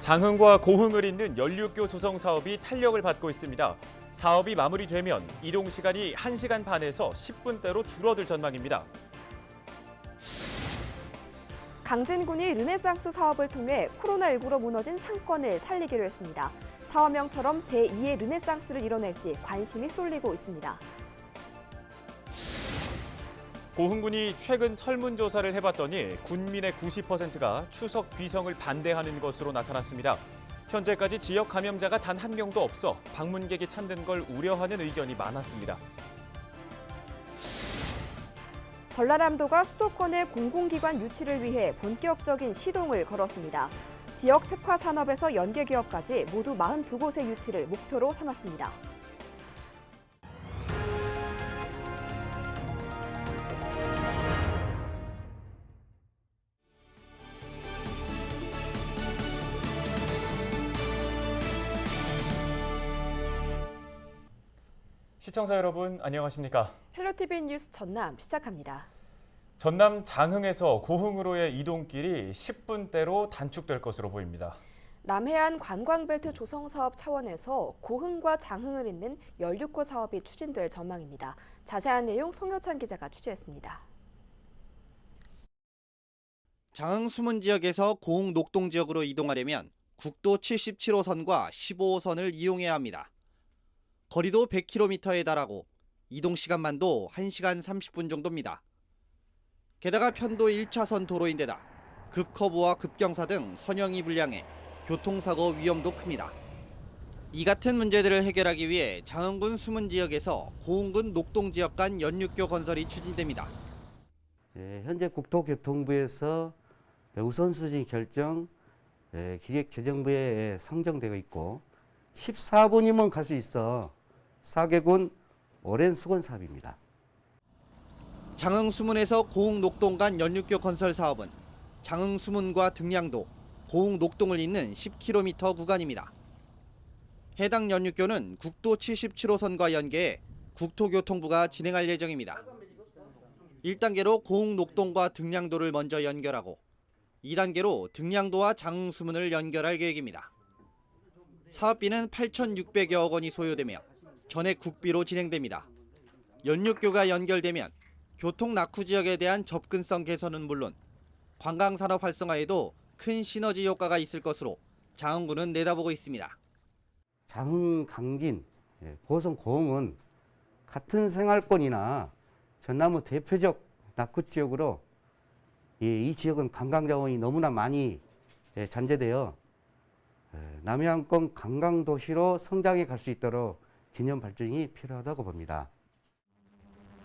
장흥과 고흥을 잇는 연륙교 조성 사업이 탄력을 받고 있습니다. 사업이 마무리되면 이동 시간이 1시간 반에서 10분대로 줄어들 전망입니다. 강진군이 르네상스 사업을 통해 코로나19로 무너진 상권을 살리기로 했습니다. 사업명처럼 제2의 르네상스를 이뤄낼지 관심이 쏠리고 있습니다. 고흥군이 최근 설문조사를 해봤더니 군민의 90%가 추석 귀성을 반대하는 것으로 나타났습니다. 현재까지 지역 감염자가 단 한 명도 없어 방문객이 찾는 걸 우려하는 의견이 많았습니다. 전라남도가 수도권의 공공기관 유치를 위해 본격적인 시동을 걸었습니다. 지역 특화 산업에서 연계 기업까지 모두 42곳의 유치를 목표로 삼았습니다. 시청자 여러분 안녕하십니까? 헬로티비 뉴스 전남 시작합니다. 전남 장흥에서 고흥으로의 이동길이 10분대로 단축될 것으로 보입니다. 남해안 관광벨트 조성 사업 차원에서 고흥과 장흥을 잇는 연륙고 사업이 추진될 전망입니다. 자세한 내용 송효찬 기자가 취재했습니다. 장흥 수문 지역에서 고흥 녹동 지역으로 이동하려면 국도 77호선과 15호선을 이용해야 합니다. 거리도 100km에 달하고 이동 시간만도 1시간 30분 정도입니다. 게다가 편도 1차선 도로인데다 급커브와 급경사 등 선형이 불량해 교통사고 위험도 큽니다. 이 같은 문제들을 해결하기 위해 장흥군 수문 지역에서 고흥군 녹동 지역 간 연륙교 건설이 추진됩니다. 현재 국토교통부에서 우선순위 결정 기획재정부에 상정되어 있고 14분이면 갈 수 있어 4개군 오랜 수건 사업입니다. 장흥 수문에서 고흥 녹동 간 연륙교 건설 사업은 장흥 수문과 등량도, 고흥 녹동을 잇는 10km 구간입니다. 해당 연륙교는 국도 77호선과 연계해 국토교통부가 진행할 예정입니다. 1단계로 고흥 녹동과 등량도를 먼저 연결하고 2단계로 등량도와 장흥 수문을 연결할 계획입니다. 사업비는 8,600여억 원이 소요되며 전액 국비로 진행됩니다. 연륙교가 연결되면 교통 낙후 지역에 대한 접근성 개선은 물론 관광산업 활성화에도 큰 시너지 효과가 있을 것으로 장흥군은 내다보고 있습니다. 장흥, 강진, 보성, 고흥은 같은 생활권이나 전남의 대표적 낙후 지역으로 이 지역은 관광 자원이 너무나 많이 잔재되어 남해안권 관광도시로 성장해 갈 수 있도록 균형 발전이 필요하다고 봅니다.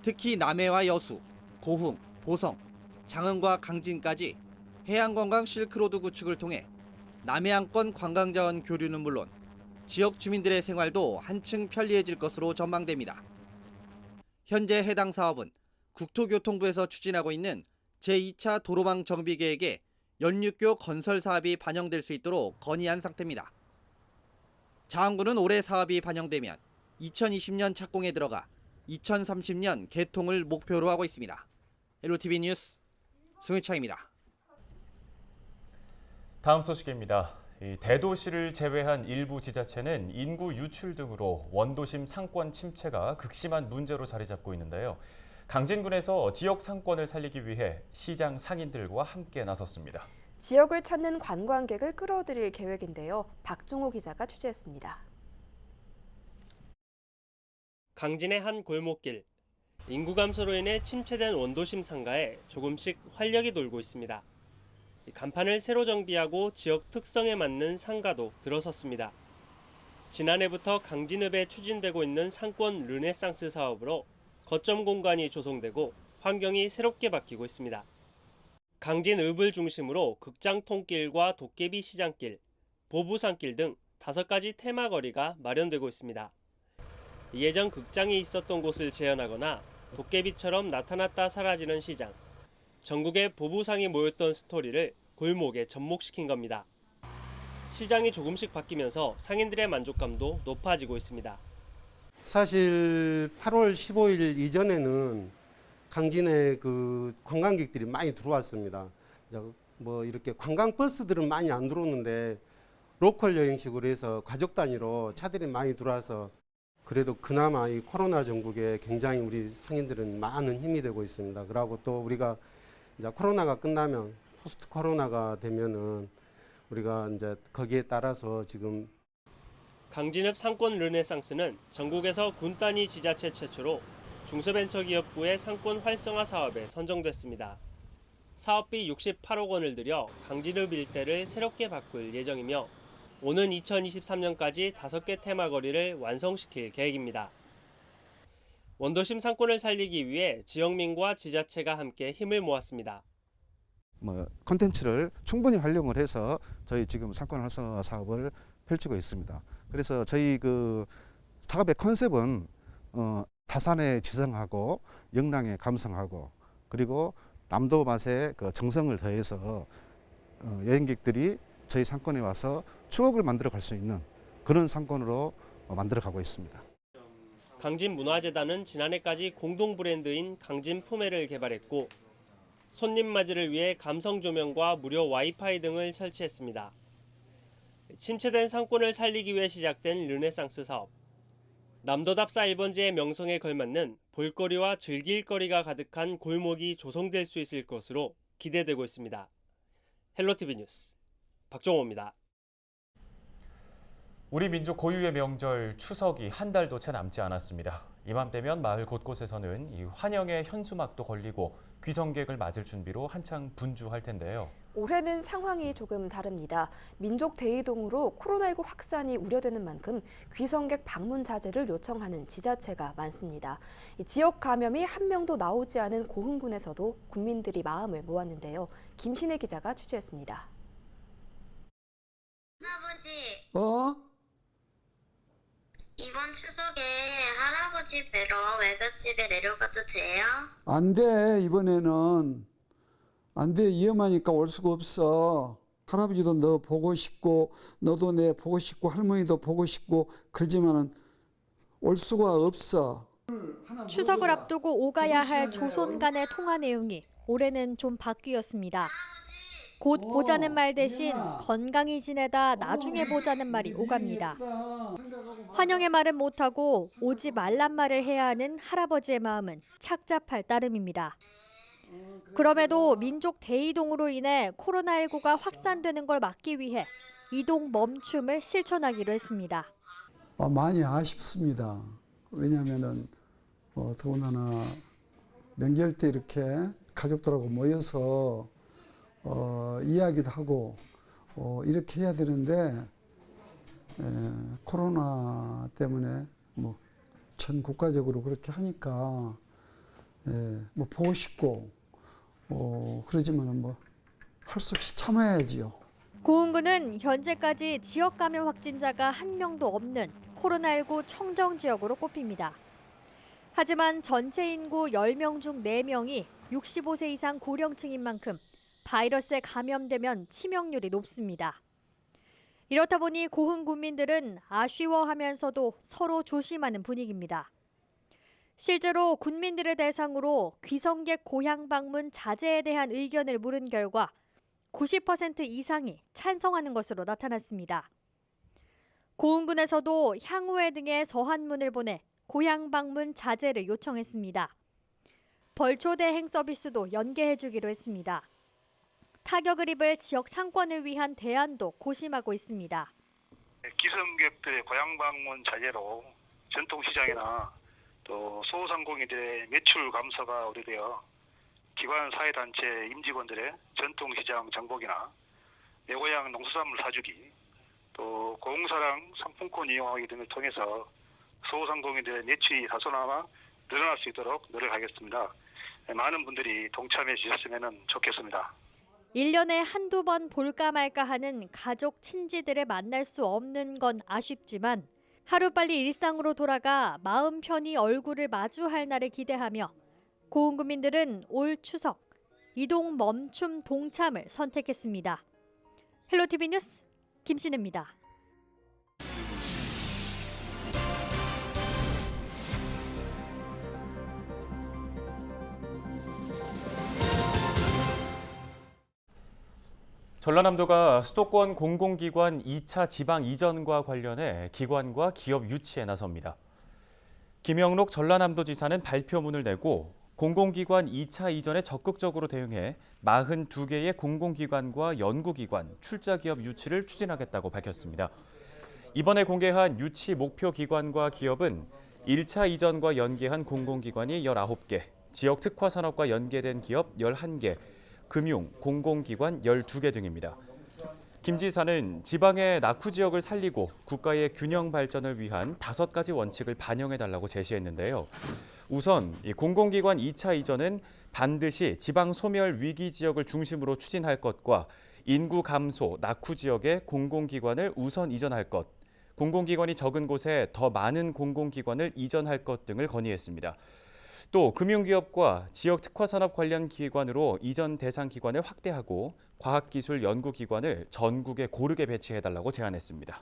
특히 남해와 여수, 고흥, 보성, 장흥과 강진까지 해양관광 실크로드 구축을 통해 남해안권 관광자원 교류는 물론 지역 주민들의 생활도 한층 편리해질 것으로 전망됩니다. 현재 해당 사업은 국토교통부에서 추진하고 있는 제2차 도로망 정비 계획에 연륙교 건설 사업이 반영될 수 있도록 건의한 상태입니다. 장흥군은 올해 사업이 반영되면 2020년 착공에 들어가 2030년 개통을 목표로 하고 있습니다. 헬로티비 뉴스 송혜창입니다. 다음 소식입니다. 대도시를 제외한 일부 지자체는 인구 유출 등으로 원도심 상권 침체가 극심한 문제로 자리 잡고 있는데요. 강진군에서 지역 상권을 살리기 위해 시장 상인들과 함께 나섰습니다. 지역을 찾는 관광객을 끌어들일 계획인데요. 박종호 기자가 취재했습니다. 강진의 한 골목길. 인구 감소로 인해 침체된 원도심 상가에 조금씩 활력이 돌고 있습니다. 간판을 새로 정비하고 지역 특성에 맞는 상가도 들어섰습니다. 지난해부터 강진읍에 추진되고 있는 상권 르네상스 사업으로 거점 공간이 조성되고 환경이 새롭게 바뀌고 있습니다. 강진읍을 중심으로 극장통길과 도깨비 시장길, 보부산길 등 5가지 테마거리가 마련되고 있습니다. 예전 극장이 있었던 곳을 재현하거나 도깨비처럼 나타났다 사라지는 시장, 전국의 보부상이 모였던 스토리를 골목에 접목시킨 겁니다. 시장이 조금씩 바뀌면서 상인들의 만족감도 높아지고 있습니다. 사실 8월 15일 이전에는 강진에 그 관광객들이 많이 들어왔습니다. 뭐 이렇게 관광버스들은 많이 안 들어오는데 로컬 여행식으로 해서 가족 단위로 차들이 많이 들어와서 그래도 그나마 이 코로나 전국에 굉장히 우리 상인들은 많은 힘이 되고 있습니다. 그리고 또 우리가 이제 코로나가 끝나면 포스트 코로나가 되면은 우리가 이제 거기에 따라서 지금 강진읍 상권 르네상스는 전국에서 군 단위 지자체 최초로 중소벤처기업부의 상권 활성화 사업에 선정됐습니다. 사업비 68억 원을 들여 강진읍 일대를 새롭게 바꿀 예정이며 오는 2023년까지 5개 테마거리를 완성시킬 계획입니다. 원도심 상권을 살리기 위해 지역민과 지자체가 함께 힘을 모았습니다. 콘텐츠를 충분히 활용을 해서 저희 지금 상권 활성화 사업을 펼치고 있습니다. 그래서 저희 그 사업의 컨셉은 다산에 지성하고 영랑에 감성하고 그리고 남도 맛에 그 정성을 더해서 여행객들이 저희 상권에 와서 추억을 만들어 갈 수 있는 그런 상권으로 만들어 가고 있습니다. 강진문화재단은 지난해까지 공동 브랜드인 강진품회를 개발했고 손님 맞이를 위해 감성 조명과 무료 와이파이 등을 설치했습니다. 침체된 상권을 살리기 위해 시작된 르네상스 사업. 남도답사 1번지의 명성에 걸맞는 볼거리와 즐길거리가 가득한 골목이 조성될 수 있을 것으로 기대되고 있습니다. 헬로티비 뉴스 박종호입니다. 우리 민족 고유의 명절 추석이 한 달도 채 남지 않았습니다. 이맘때면 마을 곳곳에서는 이 환영의 현수막도 걸리고 귀성객을 맞을 준비로 한창 분주할 텐데요. 올해는 상황이 조금 다릅니다. 민족 대이동으로 코로나19 확산이 우려되는 만큼 귀성객 방문 자제를 요청하는 지자체가 많습니다. 이 지역 감염이 한 명도 나오지 않은 고흥군에서도 국민들이 마음을 모았는데요. 김신혜 기자가 취재했습니다. 할아버지. 이번 추석에 할아버지 뵈러 외갓집에 내려가도 돼요? 안 돼, 이번에는. 안 돼, 위험하니까 올 수가 없어. 할아버지도 너 보고 싶고 너도 내 보고 싶고 할머니도 보고 싶고 그러지만은 올 수가 없어. 추석을 앞두고 오가야 할 조손 간의 통화 내용이 올해는 좀 바뀌었습니다. 곧 보자는 말 대신 건강히 지내다 나중에 보자는 말이 오갑니다. 환영의 말은 못하고 오지 말란 말을 해야 하는 할아버지의 마음은 착잡할 따름입니다. 그럼에도 민족 대이동으로 인해 코로나19가 확산되는 걸 막기 위해 이동 멈춤을 실천하기로 했습니다. 많이 아쉽습니다. 왜냐하면은 더군다나 명절 때 이렇게 가족들하고 모여서 이야기도 하고 이렇게 해야 되는데 코로나 때문에 뭐 전 국가적으로 그렇게 하니까 뭐 보고 싶고 그러지만은 뭐 할 수 없이 참아야지요. 고흥군은 현재까지 지역 감염 확진자가 한 명도 없는 코로나19 청정 지역으로 꼽힙니다. 하지만 전체 인구 10명 중 4명이 65세 이상 고령층인 만큼 바이러스에 감염되면 치명률이 높습니다. 이렇다 보니 고흥 군민들은 아쉬워하면서도 서로 조심하는 분위기입니다. 실제로 군민들을 대상으로 귀성객 고향 방문 자제에 대한 의견을 물은 결과 90% 이상이 찬성하는 것으로 나타났습니다. 고흥군에서도 향후회 등의 서한문을 보내 고향 방문 자제를 요청했습니다. 벌초 대행 서비스도 연계해주기로 했습니다. 타격을 입을 지역 상권을 위한 대안도 고심하고 있습니다. 기성객들의 고향 방문 자제로 전통시장이나 또 소상공인들의 매출 감소가 우려되어 기관 사회단체 임직원들의 전통시장 장보기나 내 고향 농수산물 사주기 또 고흥사랑 상품권 이용하기 등을 통해서 소상공인들의 매출이 다소나마 늘어날 수 있도록 노력하겠습니다. 많은 분들이 동참해 주셨으면 좋겠습니다. 1년에 한두 번 볼까 말까 하는 가족, 친지들을 만날 수 없는 건 아쉽지만 하루빨리 일상으로 돌아가 마음 편히 얼굴을 마주할 날을 기대하며 고흥 구민들은 올 추석 이동 멈춤 동참을 선택했습니다. 헬로티비 뉴스 김신혜입니다. 전라남도가 수도권 공공기관 2차 지방 이전과 관련해 기관과 기업 유치에 나섭니다. 김영록 전라남도지사는 발표문을 내고 공공기관 2차 이전에 적극적으로 대응해 42개의 공공기관과 연구기관, 출자기업 유치를 추진하겠다고 밝혔습니다. 이번에 공개한 유치 목표 기관과 기업은 1차 이전과 연계한 공공기관이 19개, 지역 특화산업과 연계된 기업 11개, 금융, 공공기관 12개 등입니다. 김 지사는 지방의 낙후 지역을 살리고 국가의 균형 발전을 위한 5가지 원칙을 반영해달라고 제시했는데요. 우선 공공기관 2차 이전은 반드시 지방 소멸 위기 지역을 중심으로 추진할 것과 인구 감소, 낙후 지역의 공공기관을 우선 이전할 것, 공공기관이 적은 곳에 더 많은 공공기관을 이전할 것 등을 건의했습니다. 또 금융기업과 지역 특화산업 관련 기관으로 이전 대상 기관을 확대하고 과학기술 연구기관을 전국에 고르게 배치해달라고 제안했습니다.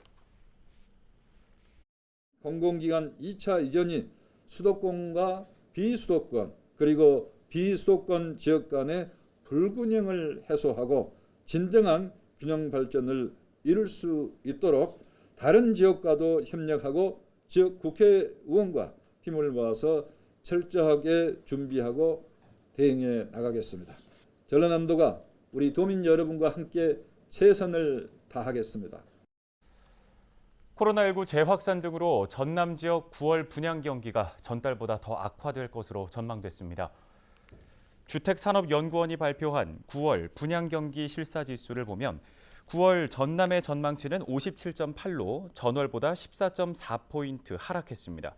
공공기관 2차 이전이 수도권과 비수도권 그리고 비수도권 지역 간의 불균형을 해소하고 진정한 균형 발전을 이룰 수 있도록 다른 지역과도 협력하고 지역 국회의원과 힘을 모아서 철저하게 준비하고 대응해 나가겠습니다. 전라남도가 우리 도민 여러분과 함께 최선을 다하겠습니다. 코로나19 재확산 등으로 전남 지역 9월 분양 경기가 전달보다 더 악화될 것으로 전망됐습니다. 주택산업연구원이 발표한 9월 분양 경기 실사지수를 보면 9월 전남의 전망치는 57.8로 전월보다 14.4포인트 하락했습니다.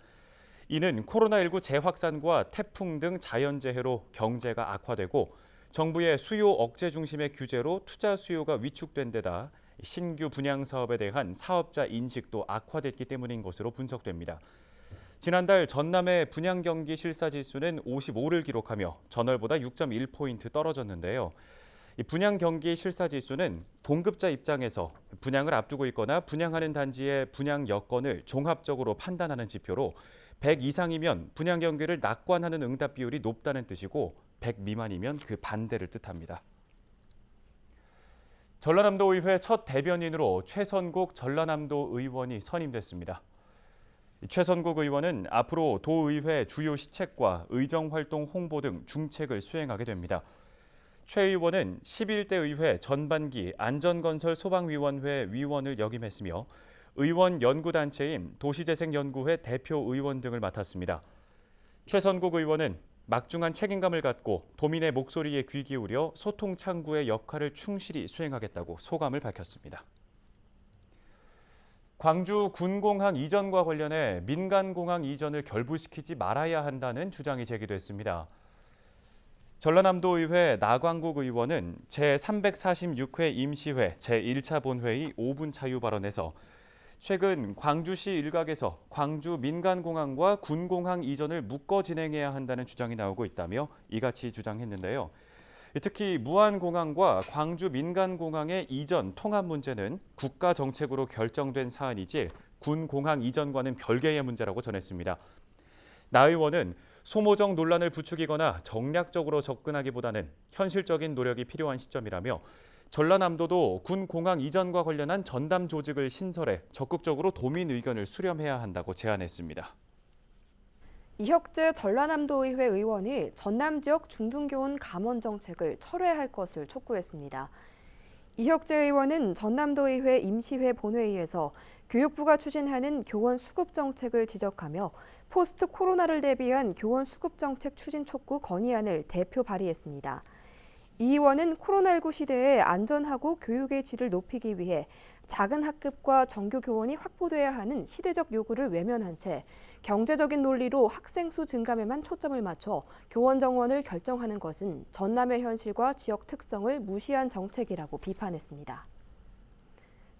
이는 코로나19 재확산과 태풍 등 자연재해로 경제가 악화되고 정부의 수요 억제 중심의 규제로 투자 수요가 위축된 데다 신규 분양 사업에 대한 사업자 인식도 악화됐기 때문인 것으로 분석됩니다. 지난달 전남의 분양 경기 실사지수는 55를 기록하며 전월보다 6.1포인트 떨어졌는데요. 이 분양 경기 실사지수는 공급자 입장에서 분양을 앞두고 있거나 분양하는 단지의 분양 여건을 종합적으로 판단하는 지표로 100 이상이면 분양 경기를 낙관하는 응답 비율이 높다는 뜻이고 100 미만이면 그 반대를 뜻합니다. 전라남도 의회 첫 대변인으로 최선국 전라남도 의원이 선임됐습니다. 최선국 의원은 앞으로 도의회 주요 시책과 의정활동 홍보 등 중책을 수행하게 됩니다. 최 의원은 11대 의회 전반기 안전건설 소방위원회 위원을 역임했으며 의원 연구단체인 도시재생연구회 대표 의원 등을 맡았습니다. 최선국 의원은 막중한 책임감을 갖고 도민의 목소리에 귀 기울여 소통 창구의 역할을 충실히 수행하겠다고 소감을 밝혔습니다. 광주 군공항 이전과 관련해 민간공항 이전을 결부시키지 말아야 한다는 주장이 제기됐습니다. 전라남도의회 나광국 의원은 제346회 임시회 제1차 본회의 5분 자유 발언에서 최근 광주시 일각에서 광주 민간공항과 군공항 이전을 묶어 진행해야 한다는 주장이 나오고 있다며 이같이 주장했는데요. 특히 무안공항과 광주 민간공항의 이전 통합 문제는 국가 정책으로 결정된 사안이지 군공항 이전과는 별개의 문제라고 전했습니다. 나 의원은 소모적 논란을 부추기거나 정략적으로 접근하기보다는 현실적인 노력이 필요한 시점이라며 전라남도도 군공항 이전과 관련한 전담 조직을 신설해 적극적으로 도민 의견을 수렴해야 한다고 제안했습니다. 이혁재 전라남도의회 의원이 전남 지역 중등교원 감원 정책을 철회할 것을 촉구했습니다. 이혁재 의원은 전남도의회 임시회 본회의에서 교육부가 추진하는 교원 수급 정책을 지적하며 포스트 코로나를 대비한 교원 수급 정책 추진 촉구 건의안을 대표 발의했습니다. 이 의원은 코로나19 시대에 안전하고 교육의 질을 높이기 위해 작은 학급과 정규 교원이 확보돼야 하는 시대적 요구를 외면한 채 경제적인 논리로 학생 수 증감에만 초점을 맞춰 교원 정원을 결정하는 것은 전남의 현실과 지역 특성을 무시한 정책이라고 비판했습니다.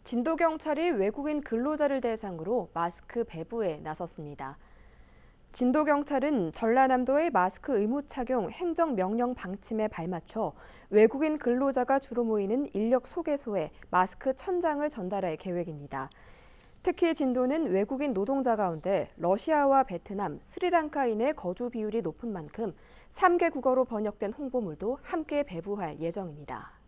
진도경찰이 외국인 근로자를 대상으로 마스크 배부에 나섰습니다. 진도경찰은 전라남도의 마스크 의무 착용 행정명령 방침에 발맞춰 외국인 근로자가 주로 모이는 인력 소개소에 마스크 1000장을 전달할 계획입니다. 특히 진도는 외국인 노동자 가운데 러시아와 베트남, 스리랑카인의 거주 비율이 높은 만큼 3개 국어로 번역된 홍보물도 함께 배부할 예정입니다.